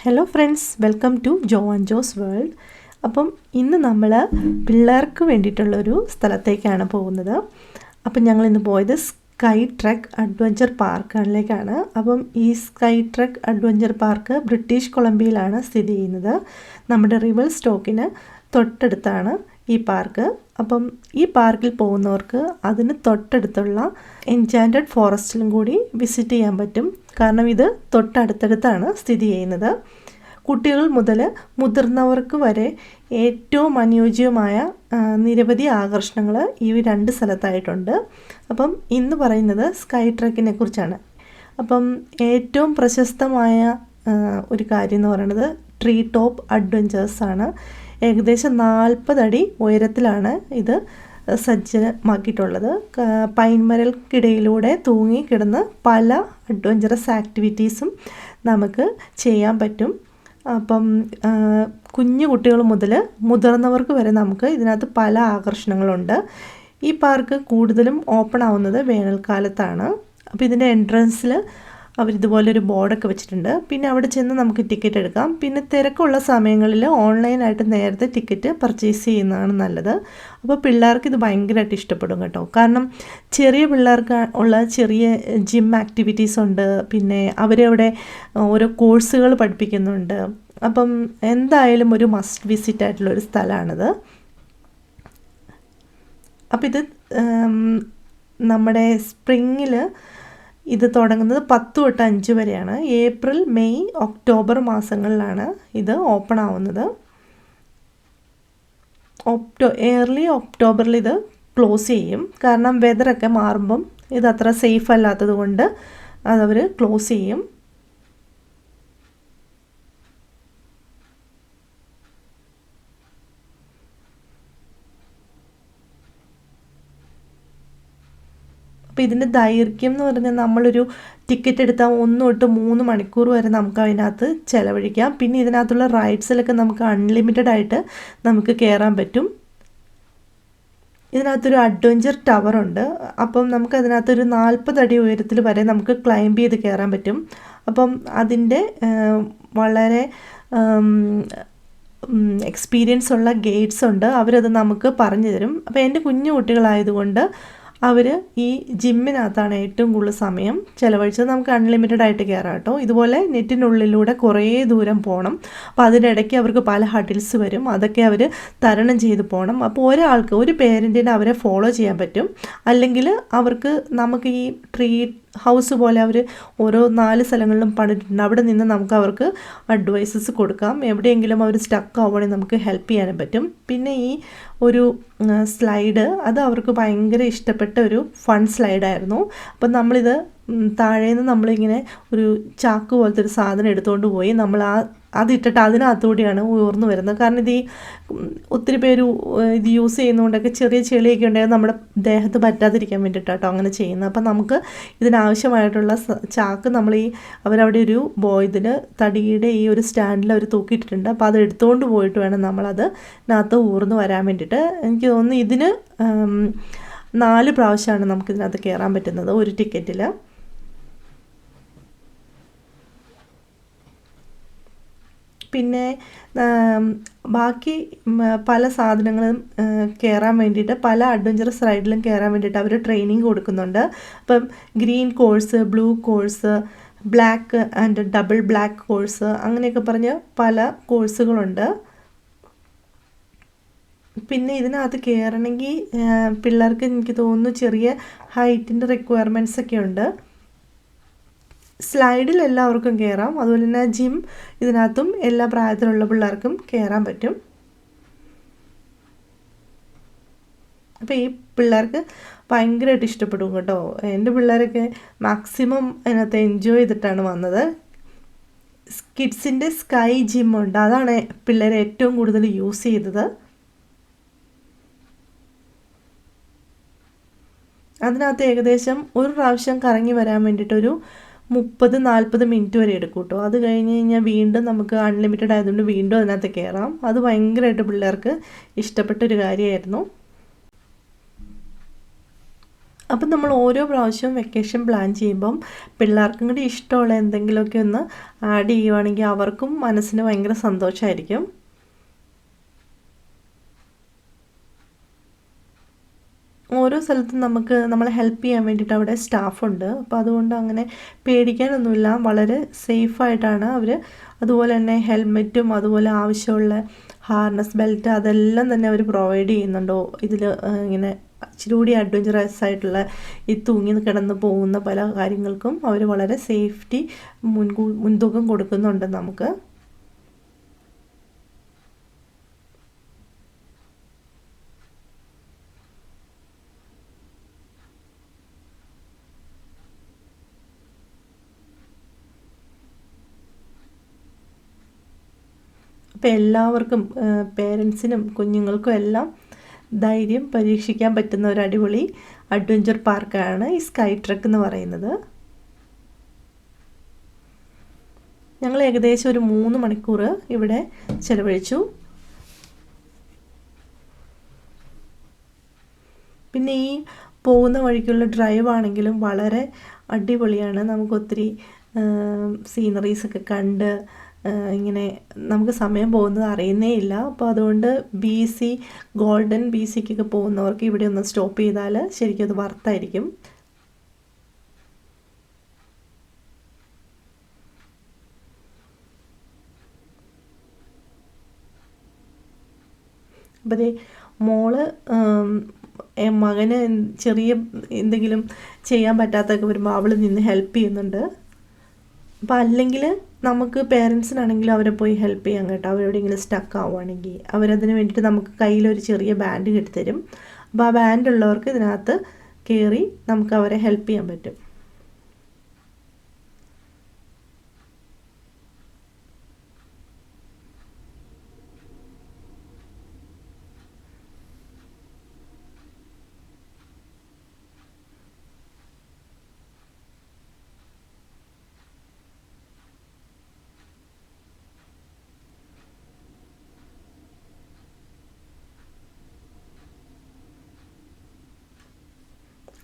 Hello friends, welcome to Jo and Jo's world. അപ്പം ഇന്ന് നമ്മൾ പിള്ളേർക്ക് വേണ്ടിയിട്ടുള്ളൊരു സ്ഥലത്തേക്കാണ് പോകുന്നത്. അപ്പം ഞങ്ങളിന്ന് പോയത് സ്കൈ ട്രക്ക് അഡ്വഞ്ചർ പാർക്കിലേക്കാണ്. അപ്പം ഈ sky trek adventure park British കൊളംബിയയിലാണ് സ്ഥിതി ചെയ്യുന്നത്. നമ്മുടെ റിവൽ സ്റ്റോക്കിന് തൊട്ടടുത്താണ് ഈ പാർക്ക്. അപ്പം ഈ പാർക്കിൽ പോകുന്നവർക്ക് അതിന് തൊട്ടടുത്തുള്ള എൻചാൻറ്റഡ് ഫോറസ്റ്റിലും കൂടി വിസിറ്റ് ചെയ്യാൻ പറ്റും. കാരണം ഇത് തൊട്ടടുത്തടുത്താണ് സ്ഥിതി ചെയ്യുന്നത്. കുട്ടികൾ മുതൽ മുതിർന്നവർക്ക് വരെ ഏറ്റവും അനുയോജ്യമായ നിരവധി ആകർഷണങ്ങൾ ഈ രണ്ട് സ്ഥലത്തായിട്ടുണ്ട്. അപ്പം ഇന്ന് പറയുന്നത് സ്കൈ ട്രക്കിനെ കുറിച്ചാണ്. അപ്പം ഏറ്റവും പ്രശസ്തമായ ഒരു കാര്യം എന്ന് പറയുന്നത് ട്രീ ടോപ്പ് അഡ്വഞ്ചേഴ്സാണ്. ഏകദേശം 40 അടി ഉയരത്തിലാണ് ഇത് സജ്ജമാക്കിയിട്ടുള്ളത്. പൈൻമരൽക്കിടയിലൂടെ തൂങ്ങി കിടന്ന് പല അഡ്വഞ്ചറസ് ആക്ടിവിറ്റീസും നമുക്ക് ചെയ്യാൻ പറ്റും. അപ്പം കുഞ്ഞു കുട്ടികൾ മുതൽ മുതിർന്നവർക്ക് വരെ നമുക്ക് ഇതിനകത്ത് പല ആകർഷണങ്ങളുണ്ട്. ഈ പാർക്ക് കൂടുതലും ഓപ്പൺ ആവുന്നത് വേനൽക്കാലത്താണ്. അപ്പോൾ ഇതിൻ്റെ എൻട്രൻസിൽ അവരിതുപോലൊരു ബോർഡൊക്കെ വെച്ചിട്ടുണ്ട്. പിന്നെ അവിടെ ചെന്ന് നമുക്ക് ടിക്കറ്റ് എടുക്കാം. പിന്നെ തിരക്കുള്ള സമയങ്ങളിൽ ഓൺലൈനായിട്ട് നേരത്തെ ടിക്കറ്റ് പർച്ചേസ് ചെയ്യുന്നതാണ് നല്ലത്. അപ്പോൾ പിള്ളേർക്ക് ഇത് ഭയങ്കരമായിട്ട് ഇഷ്ടപ്പെടും കേട്ടോ. കാരണം ചെറിയ പിള്ളേർക്ക് ഉള്ള ചെറിയ ജിം ആക്ടിവിറ്റീസ് ഉണ്ട്. പിന്നെ അവരവിടെ ഓരോ കോഴ്സുകൾ പഠിപ്പിക്കുന്നുണ്ട്. അപ്പം എന്തായാലും ഒരു മസ്റ്റ് വിസിറ്റ് ആയിട്ടുള്ളൊരു സ്ഥലമാണിത്. അപ്പം ഇത് നമ്മുടെ സ്പ്രിങ്ങിൽ ഇത് തുടങ്ങുന്നത് 10 തൊട്ട് 5 വരെയാണ്. ഏപ്രിൽ, മെയ്, ഒക്ടോബർ മാസങ്ങളിലാണ് ഇത് ഓപ്പൺ ആവുന്നത്. ഏർലി ഒക്ടോബറിൽ ഇത് ക്ലോസ് ചെയ്യും. കാരണം വെതറൊക്കെ മാറുമ്പം ഇത് അത്ര സേഫ് അല്ലാത്തത് കൊണ്ട് അതവർ ക്ലോസ് ചെയ്യും. അപ്പോൾ ഇതിൻ്റെ ദൈർഘ്യം എന്ന് പറഞ്ഞാൽ നമ്മളൊരു ടിക്കറ്റ് എടുത്താൽ 1 തൊട്ട് 3 മണിക്കൂർ വരെ നമുക്ക് അതിനകത്ത് ചിലവഴിക്കാം. പിന്നെ ഇതിനകത്തുള്ള റൈഡ്സിലൊക്കെ നമുക്ക് അൺലിമിറ്റഡ് ആയിട്ട് നമുക്ക് കയറാൻ പറ്റും. ഇതിനകത്തൊരു അഡ്വഞ്ചർ ടവറുണ്ട്. അപ്പം നമുക്ക് അതിനകത്തൊരു 40 അടി ഉയരത്തിൽ വരെ നമുക്ക് ക്ലൈംബ് ചെയ്ത് കയറാൻ പറ്റും. അപ്പം അതിൻ്റെ വളരെ എക്സ്പീരിയൻസ് ഉള്ള ഗൈഡ്സ് ഉണ്ട്. അവരത് നമുക്ക് പറഞ്ഞു തരും. അപ്പോൾ എൻ്റെ കുഞ്ഞു കുട്ടികളായതുകൊണ്ട് അവർ ഈ ജിമ്മിനകത്താണ് ഏറ്റവും കൂടുതൽ സമയം ചിലവഴിച്ചത്. നമുക്ക് അൺലിമിറ്റഡ് ആയിട്ട് കയറാം കേട്ടോ. ഇതുപോലെ നെറ്റിനുള്ളിലൂടെ കുറേ ദൂരം പോകണം. അപ്പോൾ അതിനിടയ്ക്ക് അവർക്ക് പല ഹഡിൽസ് വരും. അതൊക്കെ അവർ തരണം ചെയ്ത് പോകണം. അപ്പോൾ ഒരാൾക്ക്, ഒരു പേരൻറ്റിന് അവരെ ഫോളോ ചെയ്യാൻ പറ്റും. അല്ലെങ്കിൽ അവർക്ക് നമുക്ക് ഈ ട്രീ ഹൗസ് പോലെ അവർ ഓരോ 4 സ്ഥലങ്ങളിലും പണിതിട്ടുണ്ട്. അവിടെ നിന്ന് നമുക്ക് അവർക്ക് അഡ്വൈസസ് കൊടുക്കാം. എവിടെയെങ്കിലും അവർ സ്റ്റക്ക് ആവുകയാണെങ്കിൽ നമുക്ക് ഹെൽപ്പ് ചെയ്യാനും പറ്റും. പിന്നെ ഈ ഒരു സ്ലൈഡ് അത് അവർക്ക് ഭയങ്കര ഇഷ്ടപ്പെട്ട ഒരു ഫൺ സ്ലൈഡായിരുന്നു. അപ്പം നമ്മളിത് താഴേന്ന് നമ്മളിങ്ങനെ ഒരു ചാക്ക് പോലത്തെ ഒരു സാധനം എടുത്തുകൊണ്ട് പോയി നമ്മൾ അതിട്ടിട്ട് അതിനകത്തുകൂടിയാണ് ഉയർന്നു വരുന്നത്. കാരണം ഇത് ഒത്തിരി പേര് ഇത് യൂസ് ചെയ്യുന്നതുകൊണ്ടൊക്കെ ചെറിയ ചെളിയൊക്കെ ഉണ്ടെങ്കിൽ നമ്മുടെ ദേഹത്ത് പറ്റാതിരിക്കാൻ വേണ്ടിയിട്ടാട്ടോ അങ്ങനെ ചെയ്യുന്നത്. അപ്പം നമുക്ക് ഇതിനാവശ്യമായിട്ടുള്ള ചാക്ക് നമ്മൾ അവരവിടെ ഒരു ഇതിന് തടിയുടെ ഈ ഒരു സ്റ്റാൻഡിൽ അവർ തൂക്കിയിട്ടിട്ടുണ്ട്. അപ്പോൾ അത് എടുത്തുകൊണ്ട് പോയിട്ട് വേണം നമ്മളതിനകത്ത് ഊർന്ന് വരാൻ വേണ്ടിയിട്ട്. എനിക്ക് തോന്നുന്നു ഇതിന് 4 പ്രാവശ്യമാണ് നമുക്കിതിനകത്ത് കയറാൻ പറ്റുന്നത് ഒരു ടിക്കറ്റിൽ. പിന്നെ ബാക്കി പല സാധനങ്ങളും കയറാൻ വേണ്ടിയിട്ട്, പല അഡ്വഞ്ചറസ് റൈഡിലും കയറാൻ വേണ്ടിയിട്ട് അവർ ട്രെയിനിങ് കൊടുക്കുന്നുണ്ട്. അപ്പം green course, blue course, black and double black course, അങ്ങനെയൊക്കെ പറഞ്ഞ് പല കോഴ്സുകളുണ്ട്. പിന്നെ ഇതിനകത്ത് കയറണമെങ്കിൽ പിള്ളേർക്ക് എനിക്ക് തോന്നുന്നു ചെറിയ ഹൈറ്റിൻ്റെ റിക്വയർമെൻറ്റ്സ് ഒക്കെ ഉണ്ട്. സ്ലൈഡിൽ എല്ലാവർക്കും കയറാം. അതുപോലെ തന്നെ ജിം ഇതിനകത്തും എല്ലാ പ്രായത്തിലുള്ള പിള്ളേർക്കും കയറാൻ പറ്റും. അപ്പോൾ ഈ പിള്ളേർക്ക് ഭയങ്കരമായിട്ട് ഇഷ്ടപ്പെടും കേട്ടോ. എൻ്റെ പിള്ളേരൊക്കെ മാക്സിമം അതിനകത്ത് എൻജോയ് ചെയ്തിട്ടാണ് വന്നത്. കിഡ്സിൻ്റെ സ്കൈ ജിമ്മുണ്ട്, അതാണ് പിള്ളേർ ഏറ്റവും കൂടുതൽ യൂസ് ചെയ്തത്. അതിനകത്ത് ഏകദേശം ഒരു പ്രാവശ്യം കറങ്ങി വരാൻ വേണ്ടിയിട്ടൊരു 30-40 മിനിറ്റ് വരെ എടുക്കും കേട്ടോ. അത് കഴിഞ്ഞ് കഴിഞ്ഞാൽ വീണ്ടും നമുക്ക് അൺലിമിറ്റഡ് ആയതുകൊണ്ട് വീണ്ടും അതിനകത്ത് കയറാം. അത് ഭയങ്കരമായിട്ട് പിള്ളേർക്ക് ഇഷ്ടപ്പെട്ടൊരു കാര്യമായിരുന്നു. അപ്പം നമ്മൾ ഓരോ പ്രാവശ്യവും വെക്കേഷൻ പ്ലാൻ ചെയ്യുമ്പം പിള്ളേർക്കും കൂടി ഇഷ്ടമുള്ള എന്തെങ്കിലുമൊക്കെ ഒന്ന് ആഡ് ചെയ്യുവാണെങ്കിൽ അവർക്കും മനസ്സിന് ഭയങ്കര സന്തോഷമായിരിക്കും. ഓരോ സ്ഥലത്തും നമുക്ക് നമ്മളെ ഹെൽപ്പ് ചെയ്യാൻ വേണ്ടിയിട്ട് അവിടെ സ്റ്റാഫുണ്ട്. അപ്പോൾ അതുകൊണ്ട് അങ്ങനെ പേടിക്കാനൊന്നുമില്ല, വളരെ സേഫായിട്ടാണ് അവർ. അതുപോലെ തന്നെ ഹെൽമെറ്റും അതുപോലെ ആവശ്യമുള്ള ഹാർനസ്, ബെൽറ്റ് അതെല്ലാം തന്നെ അവർ പ്രൊവൈഡ് ചെയ്യുന്നുണ്ടോ. ഇതിൽ ഇങ്ങനെ ഇച്ചിരി കൂടി അഡ്വഞ്ചറസ് ആയിട്ടുള്ള ഈ തൂങ്ങി കിടന്ന് പോകുന്ന പല കാര്യങ്ങൾക്കും അവർ വളരെ സേഫ്റ്റി മുൻതൂക്കം കൊടുക്കുന്നുണ്ട് നമുക്ക്. അപ്പോൾ എല്ലാവർക്കും, പേരൻസിനും കുഞ്ഞുങ്ങൾക്കും എല്ലാം ധൈര്യം പരീക്ഷിക്കാൻ പറ്റുന്ന ഒരു അടിപൊളി അഡ്വഞ്ചർ പാർക്കാണ് ഈ സ്കൈ ട്രക്ക് എന്ന് പറയുന്നത്. ഞങ്ങൾ ഏകദേശം ഒരു 3 മണിക്കൂർ ഇവിടെ ചിലവഴിച്ചു. പിന്നെ ഈ പോകുന്ന വഴിക്കുള്ള ഡ്രൈവ് ആണെങ്കിലും വളരെ അടിപൊളിയാണ്. നമുക്കൊത്തിരി സീനറീസൊക്കെ കണ്ട് ഇങ്ങനെ നമുക്ക് സമയം പോകുന്നത് അറിയുന്നേ ഇല്ല. അപ്പോൾ അതുകൊണ്ട് ഗോൾഡൻ BCക്കൊക്കെ പോകുന്നവർക്ക് ഇവിടെ ഒന്ന് സ്റ്റോപ്പ് ചെയ്താൽ ശരിക്കും അത് വർത്തായിരിക്കും. അപ്പോൾ അതേ മോള് മകന് ചെറിയ എന്തെങ്കിലും ചെയ്യാൻ പറ്റാത്തൊക്കെ വരുമ്പോൾ അവൾ നിന്ന് ഹെൽപ്പ് ചെയ്യുന്നുണ്ട്. അപ്പോൾ അല്ലെങ്കിൽ നമുക്ക് പേരൻസിനാണെങ്കിലും അവരെ പോയി ഹെൽപ്പ് ചെയ്യാൻ കേട്ടോ. അവരെവിടെയെങ്കിലും സ്റ്റക്ക് ആവുകയാണെങ്കിൽ അവരതിന് വേണ്ടിയിട്ട് നമുക്ക് കയ്യിലൊരു ചെറിയ ബാൻഡ് കെട്ടിത്തരും. അപ്പോൾ ആ ബാൻഡ് ഉള്ളവർക്ക് ഇതിനകത്ത് കയറി നമുക്ക് അവരെ ഹെൽപ്പ് ചെയ്യാൻ പറ്റും.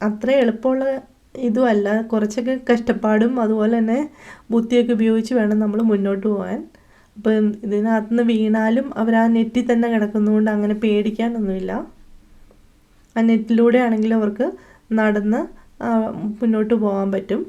അത്ര എളുപ്പമുള്ള ഇതുമല്ല, കുറച്ചൊക്കെ കഷ്ടപ്പാടും അതുപോലെ തന്നെ ബുദ്ധിയൊക്കെ ഉപയോഗിച്ച് വേണം നമ്മൾ മുന്നോട്ട് പോകാൻ. അപ്പം ഇതിനകത്ത് നിന്ന് വീണാലും അവർ ആ നെറ്റിൽ തന്നെ കിടക്കുന്നതുകൊണ്ട് അങ്ങനെ പേടിക്കാനൊന്നുമില്ല. ആ നെറ്റിലൂടെ ആണെങ്കിലും അവർക്ക് നടന്ന് മുന്നോട്ട് പോകാൻ പറ്റും.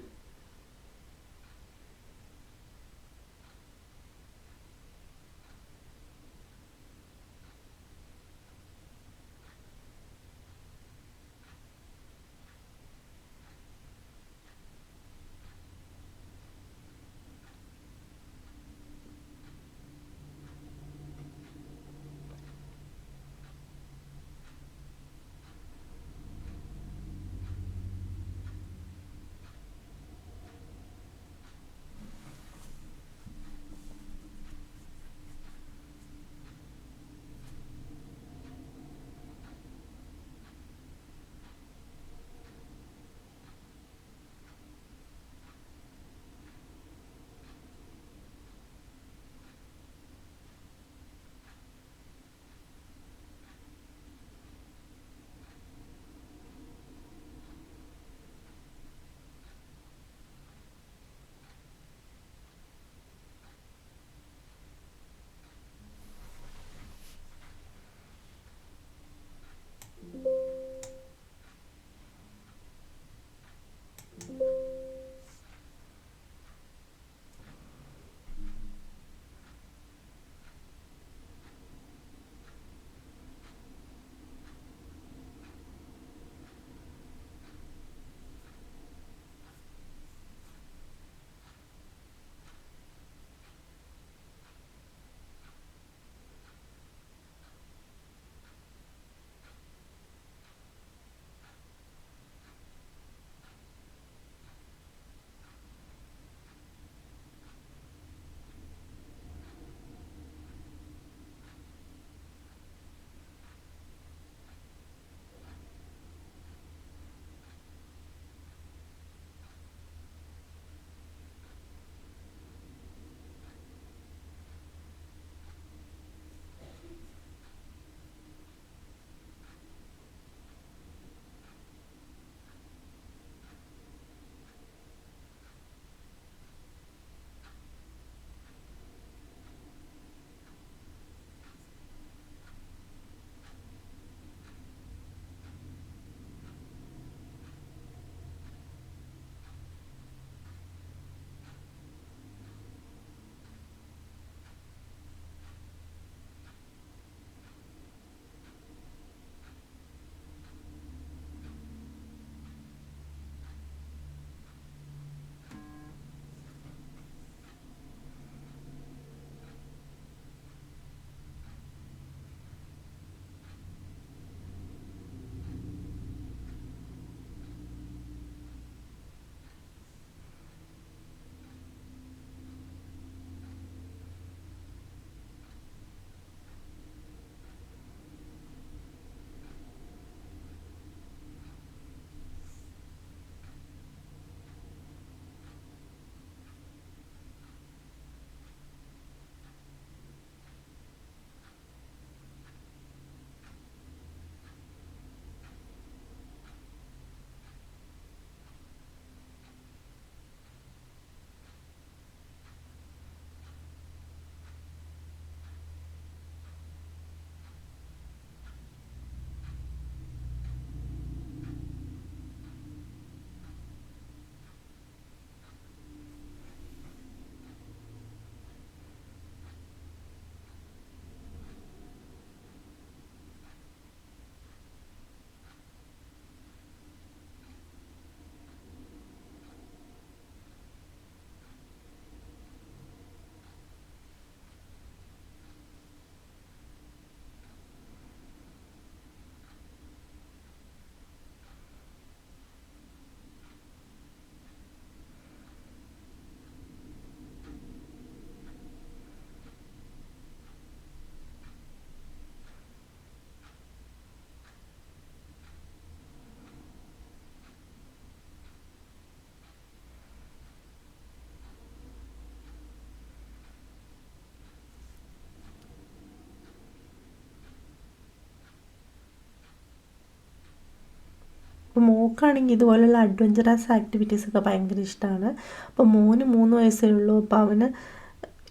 അപ്പോൾ മോൾക്കാണെങ്കിൽ ഇതുപോലുള്ള അഡ്വഞ്ചറസ് ആക്ടിവിറ്റീസൊക്കെ ഭയങ്കര ഇഷ്ടമാണ്. അപ്പോൾ മോന് 3 വയസ്സേ ഉള്ളൂ. അപ്പോൾ അവന്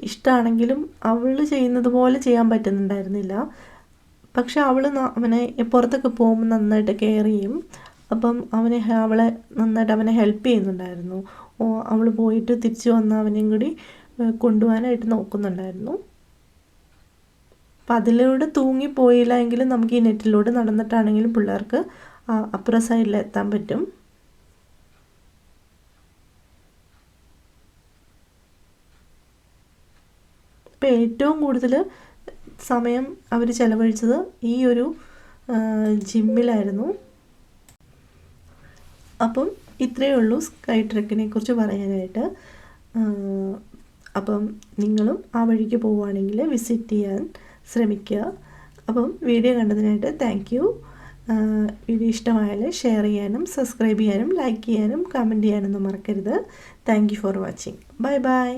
ഇഷ്ടമാണെങ്കിലും അവൾ ചെയ്യുന്നത് പോലെ ചെയ്യാൻ പറ്റുന്നുണ്ടായിരുന്നില്ല. പക്ഷെ അവനെ പുറത്തൊക്കെ പോകുമ്പോൾ നന്നായിട്ട് കെയർ ചെയ്യും. അപ്പം അവളെ നന്നായിട്ട് അവനെ ഹെൽപ്പ് ചെയ്യുന്നുണ്ടായിരുന്നു. അവൾ പോയിട്ട് തിരിച്ചു വന്ന് അവനെയും കൂടി കൊണ്ടുപോകാനായിട്ട് നോക്കുന്നുണ്ടായിരുന്നു. അപ്പം അതിലൂടെ തൂങ്ങിപ്പോയില്ല എങ്കിലും നമുക്ക് ഈ നെറ്റിലൂടെ നടന്നിട്ടാണെങ്കിലും പിള്ളേർക്ക് അപ്പുറ സൈഡിൽ എത്താൻ പറ്റും. ഇപ്പം ഏറ്റവും കൂടുതൽ സമയം അവർ ചിലവഴിച്ചത് ഈ ഒരു ജിമ്മിലായിരുന്നു. അപ്പം ഇത്രയേ ഉള്ളൂ സ്കൈ ട്രക്കിനെ കുറിച്ച് പറയാനായിട്ട്. അപ്പം നിങ്ങളും ആ വഴിക്ക് പോവുകയാണെങ്കിൽ വിസിറ്റ് ചെയ്യാൻ ശ്രമിക്കുക. അപ്പം വീഡിയോ കണ്ടതിനായിട്ട് താങ്ക് യു. വീഡിയോ ഇഷ്ടമായാൽ ഷെയർ ചെയ്യാനും സബ്സ്ക്രൈബ് ചെയ്യാനും ലൈക്ക് ചെയ്യാനും കമൻറ്റ് ചെയ്യാനൊന്നും മറക്കരുത്. Thank you for watching. Bye bye.